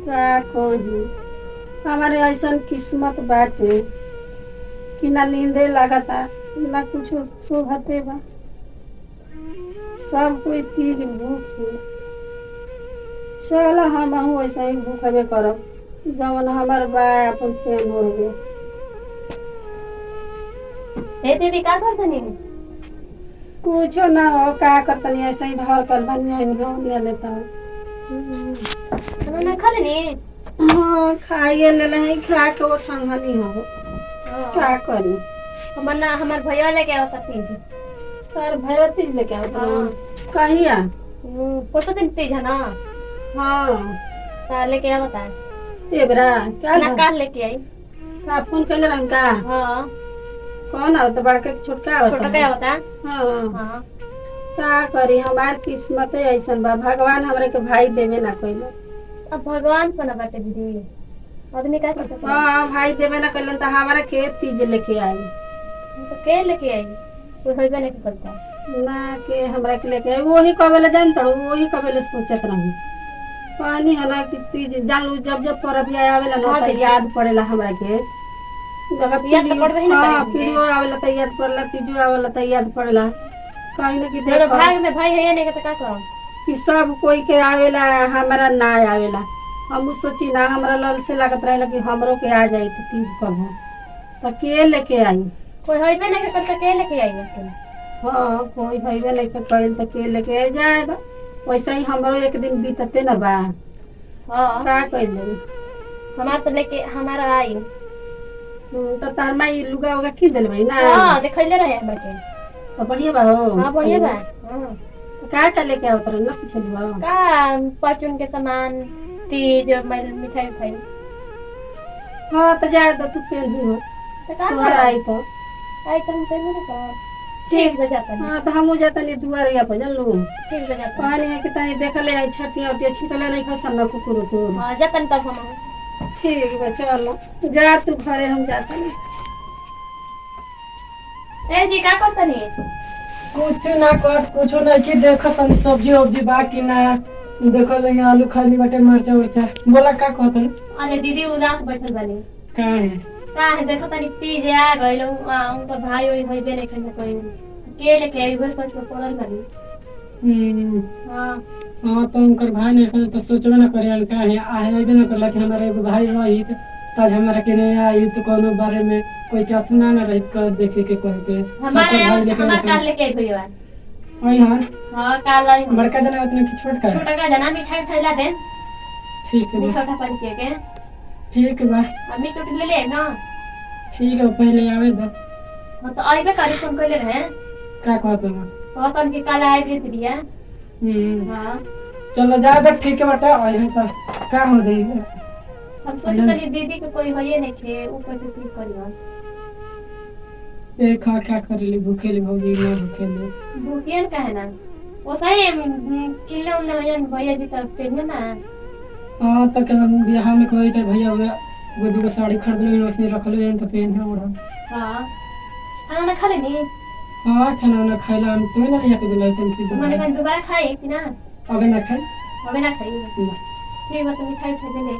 का कही हमारे ऐसा किस्मत बाटे कि ना नींदे लागता ना कुछ शोभते बा। सब कोई तीज भूखे चल हम ऐसा ही भूखबे करब जवन हमार बा अपन प्रेम हो गए। हे दीदी का करतनी? कुछो ना हो का करतनी ऐसे ही ढल कर बनिया लेता। खाना ना खा लेनी? हाँ खाइए ले है खा के वो ठंगनी हो क्या करी। हमार भैया लेके आवता तीज। तार भैया तीज लेके आओ हाँ। कहिया? परसों दिन तीज है ना? हाँ तार लेके आवता एबरा क्या ना काल लेके आई। का फोन कैले रंग का? हाँ कौन आवता बड़का के छोटका आवता? छोटा क्या होता? हाँ हाँ का करी हमार किस्मत ऐसा बा भगवान हमरे के भाई देवे ना कइले। अब भगवान को ना बाटे दीदी आदमी का करता? हाँ भाई देवे ना कइलन त हमारा के तीज लेके आई तो के लेके आई? कोई होइबे नहीं करता ना के हमरा के लेके आई वही कबेले जान तड़ो वही कबेले सोचत रही पानी है ना कि तीज जान लू जब जब पर्व आवेला ना हाँ त दीदी। याद पड़ेला हमरा के जब याद तो पड़बे ही ना हाँ करेंगे। पीढ़ियो आवेला त याद पड़ला तीजो आवेला त याद पड़ला कहीं ना कि मेरे देखो भाग में भाई है या नहीं तो का करो? कि सब कोई के आवेला हमारा ना आवेला हम सोची ना हमरा लल से लागत रहेला कि हमरो के आ जाई त तीज कब त के लेके आई। कोई होइबे नहीं करता के लेके आई अकेले? हाँ कोई भइबे नहीं कर कइल त के लेके आ जाएगा वैसे ही हमरो एक दिन बीतते न बा हाँ का कइल हमार तो लेके हमारा आई। त तार माई लुगा उगा की देल भाई ना? हाँ देखैले रहे बाटे। तो बढ़िया बा हो। हाँ बढ़िया बा। हाँ तो का लेके आओ तर ना पूछल बा का परचून के सामान तीज मिठाई उठाई हाँ तो जा दो तू पेन हो तो का तोहर आई तो आई तो हम पेन नहीं कर ठीक बजा तनी। हाँ तो हमहू जाता नहीं दुआरिया पर जानलू ठीक बजा तनी। पानी है कि तनी देखले आई छटिया उटिया छिटले नहीं खसन ना कुकुर को। हाँ जतन तब हम ठीक बा चलो जा तू घरे हम जाता नहीं। ए जी का करतनी? कुछ ना कर कुछ ना कि देख तनी सब्जी वब्जी बा कि ना देखल यहाँ आलू खाली बाटे मरचा उरचा बोला का कहतन? अरे दीदी उदास बैठल बानी। का है का है देखो तनी तीज आ गइल उनका भाई होई होइबे नहीं करना कोई के लेके आई बस कुछ पड़ल बानी। हाँ हाँ तो उनकर भाई नहीं करे तो सोचबे ना करे का है आए भी ना करला कि हमारे एगो भाई रही ताज हमारा के नहीं आई तो कोनो बारे में कोई के अथु ना रहित कर देखे के कह के हमारे हमार काल लेके आई भैया। ओई हां हाँ काल आई बड़का जना उतना कि छोटका छोटा का जना मिठाई उठाइला दे ठीक है बा, मिठाई पानी के ठीक बा अम्मी टूट ले ले ना। ठीक है पहले आवे दो हाँ तो आइबे करी फोन कइले रहे का कहत ना कहतन कि काल आइ जे दिया। हाँ चलो जा तो ठीक है बेटा आई तो का हो जाएगा हम सोचतनी दीदी के कोई होइए नहीं खे ऊ कैसे ठीक करियो। ए खा क्या करेली भूखेली भौजी ना भूखेली भूखियन का है ना वो सही किलो उन्ने भैया जी तब पेन ना। हाँ तो क्या बियाह में कोई चाहे भैया हुआ वो दूगो साड़ी खरीद लो उसने रख लो तो पहन है ओढ़ा। हाँ खाना ना खा लेनी? हाँ खाना ना खाइला हम तुम्हें ना लिया के दिलाई तुम की मैंने कहा दोबारा खाई कि ना? अबे ना खाई अबे ना खाई ठीक है तो मिठाई खा दे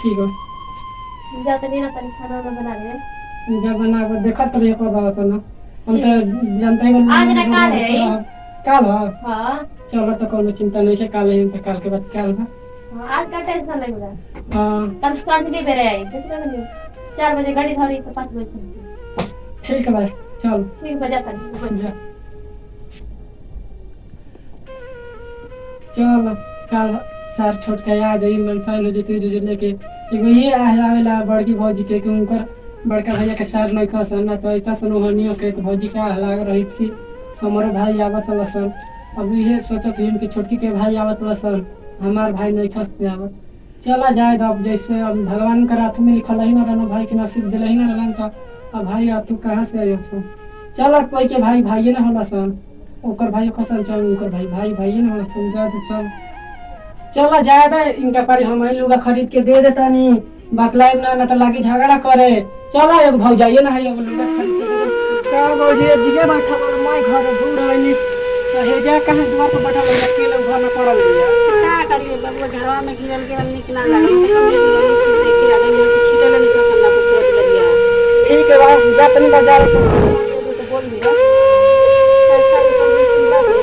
ठीक है जा तनी ना तनी खाना ना बना ले जब बना के देखा तो ये को बात ना हम तो जानते ही आज ना काल है काल हाँ चलो तो कोनो चिंता नहीं है काल है तो काल के बाद काल बा हाँ आज का टेंशन नहीं होगा। हाँ कल सांझ भी बेरे आई देख रहे हो 4 बजे गाड़ी धरी तो 5 बजे ठीक है भाई चल ठीक बजा तनी जा चल काल सार छोट के याद है मन फाइल हो जते जो लेके एगो ये आवेला बड़की भौजी के उनकर बड़का भैया के सार नहीं खसन ना तो इतना सनोहनियो के तो भौजी का लाग रही थी हमारे भाई आवत लसन अब ये सोचत हूं कि छोटकी के भाई आवत लसन हमार भाई नहीं खसते आवत चला जाए अब जैसे अब भगवान का रात में लिखल ही ना रहना भाई के नसीब दिल ही ना रहन तो अब भाई तू कहाँ से आयो सन चल कोई के भाई भाई ना होला सन ओकर भाई खसन चल उनकर भाई भाई भाई ना होला सन जा चल चला ज्यादा इनका पर हम ही लोग खरीद के दे देता नहीं बतलाए ना तो लागी झगड़ा करे चला एक भौजाइए ना है लोग खरीद के दे का भौजी जिगे बैठा मैं घर दूर आनी हेजा कहाँ द्वार पर बैठल है अकेले घर में पड़ल दिया। का करिए बाबू घरवा में गिरल गिरल निक ना लागल देखे आगे में छिटल नहीं पसंद ना पूरा लगिया ठीक है बात जातनी बाजार तो बोल दिया पैसा ये सब की बात है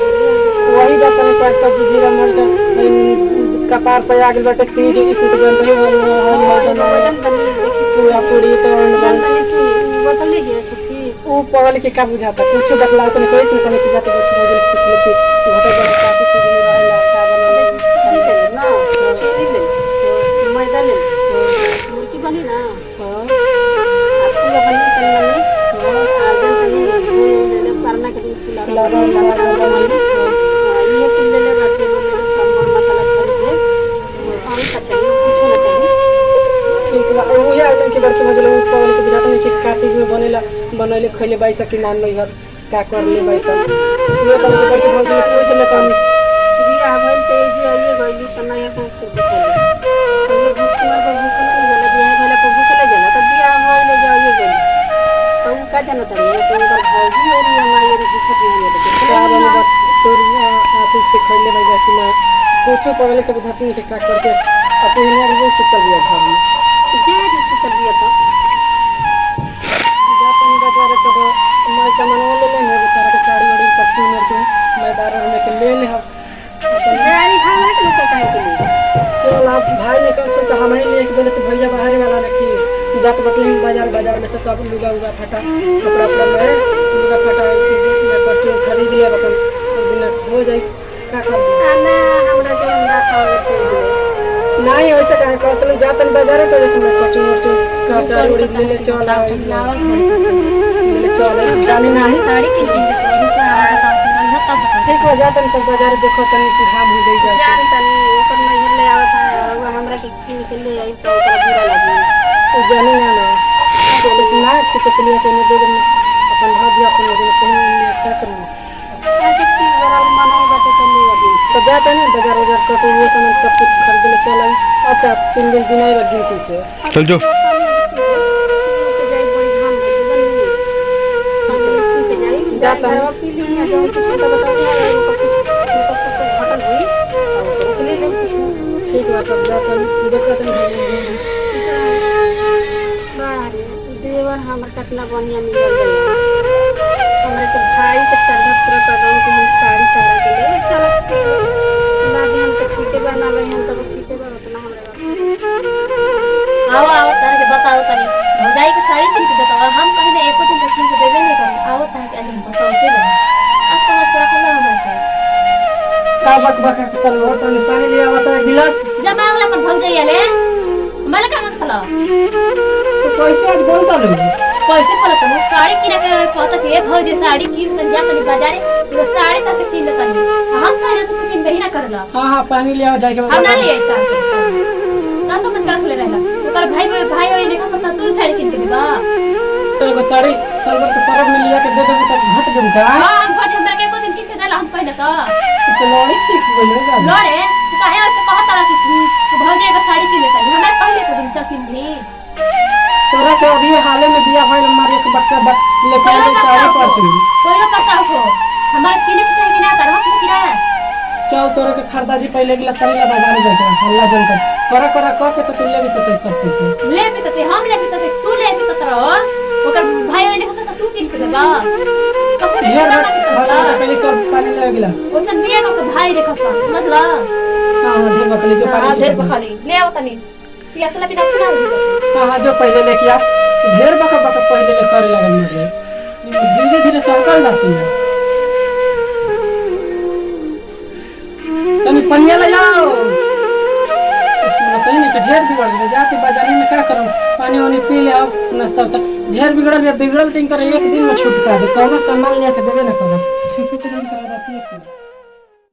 वही जातनी साग सब्जी जीरा मर्च कपार पे आगे बैठे तीज की कुट गन रही वजन तनी देखी सुया पूरी तो वजन तनी सुई बोतल ले गया छुट्टी वो पगल के का बुझाता कुछ बतला तो कोई से कने की जाते कुछ लेके घटे बड़े काफी चीज में रहला का बना ठीक है ना चीनी ले मैदा ले मुर्गी बनी ना हां आपको बनी तनी आजन तनी ले ले परना के दिन खिला ये कुल ले ले बात ले सब मसाला खरीद ले और का चाहिए कुछ ना चाहिए ठीक बा वो ये आइलन के बड़के मजलो पगल के बुझाता नहीं कि काफी में बनेला बनैले खइले बाईसा कि नान नहीं हर का कर ले बाईसा ये कल के बड़के भौजी पूछ ले काम बिया भइल तेज ये गइली त नया कहां से देखले पहले भूख मार पर भूख नहीं जाला बिया भइला पर भूख ले जाला त बिया भइल जाओ ये गइली तो उ का जानत रे तो उनकर भौजी और ये हमारी भूख नहीं का ले बने तोरिया काफी से खइले बाईसा कि ना कुछ पगल के बुझाता नहीं कि का करके अपने ने सुतल दिया घर में जे भी सुतल बिया तो जातनी बाजार तो मैं सामान ले ले मैं तारा के साड़ी ओड़ी पच्ची में तो मैं बाजार में के ले ले हम जारी खाना के लोग काहे के लिए चल आप भाई ने कौन सा तो हम ही लेके देले तो भैया बाहर वाला रखी दांत बटले बाजार में से सब लुगा उगा फटा कपड़ा कपड़ा में लुगा फटा मैं परचून खरीद लिया अपन दिन हो जाए का कर दे आना हमरा जो रात आवे नहीं ऐसा काहे करत लोग जातन बाजार तो जैसे मैं परचून का साड़ी ओड़ी ले ले चल ले चल जानी नहीं साड़ी किन के तो तब ठीक हो जातन तो बाजार देखो तनी कि घाम हो जाई जान तनी ओकर नहीं ले आवत है वो हमरा के किन के ले आई तो ओकरा बुरा लागी तो जाने ना तो ना चिप से लिए के दे दे अपन भाग दिया अपन दिन कहीं ले क्या करना ऐसे चीज बड़ा मनाई बाटे चली गई तो जाता नहीं बाजार कटे ये सामान सब कुछ खरीद ले चल आई अब क्या 3 दिन दिन आई लगी थी से चल जो के जाई बड़ी घाम जल्दी के जाई जाता घरवा पी ली ना जो कुछ तो बताओ कुछ घटल हुई तो ले ले कुछ ठीक बात अब जाता नहीं देखो तनी बाहर देवर हमर कितना बढ़िया मिलल गई हमरे के भाई के सरदा पूरा कदम के हम साड़ी तारा के ले चल ना दी हम के ठीक है बना ले हम तो ठीक है बा उतना हमरा आओ आओ तारे के बताओ तनी भौजाई के साड़ी किन के बताओ हम कहीं ने एको दिन किन के देबे नहीं कर आओ तारे के आज बताओ के ले आज तो पूरा खला हमरा से का बक कर वो तो पानी लिया होता है गिलास जमा वाला पर भौजाई आले मला का मत खला तो कैसे आज बोलता लोग पैसे बोला तुम साड़ी किने के पता के भौजी साड़ी किन के जा तनी बाजारे वो साड़ी तक किन ले तनी हम कहले तो किन बहिना करला हां पानी लिया जाए के हम ना ले आइता का समझ कर रखले रहला ओकर भाई ओए देखा पता तू साड़ी किन के बा तेरे को साड़ी तलवर के परब में लिया के दे देबू तब घट जम का हां हम भौजी हमरा के को दिन किन के देला हम पहले तो तो लड़ी सीख गइल ना लड़े तू काहे ऐसे कहत रहा कि भौजी के साड़ी किन ले तनी हमरा पहले को दिन तक किन दी तोरा के अभी हाले में दिया भाई मार एक बक्सा लेकर आई साड़ी पर चली कोई पता हो हमार किने के चाहिए ना तर हम किरा चल तोरा के खरदाजी पहले गिलास पानी ला बाजार में जाके हल्ला जम कर कह के तो तू ले भी तो सब कुछ ले भी तो हम ले भी तो तू ले भी तो रहो ओकर भाई ने कहता तू किन के देबा कब ढेर पहले चल पानी ले गिलास ओसन बिया को भाई रे खस्ता मतलब हां ढेर बकली जो पानी ढेर बकली ले आओ तनी पियासला बिना ना हां जो पहले लेके आ ढेर बका पहले ले करे लगन मर धीरे धीरे सरकल जाती है तनी पनिया ले जाओ सुनो तनी के ढेर बिगड़ गए जाके बाजारी में क्या करूं पानी वानी पी ले अब नाश्ता ढेर बिगड़ल तीन कर एक दिन में छूटता है कौनो सामान ले के देबे ना करो छुट्टी तो नहीं करा जाती है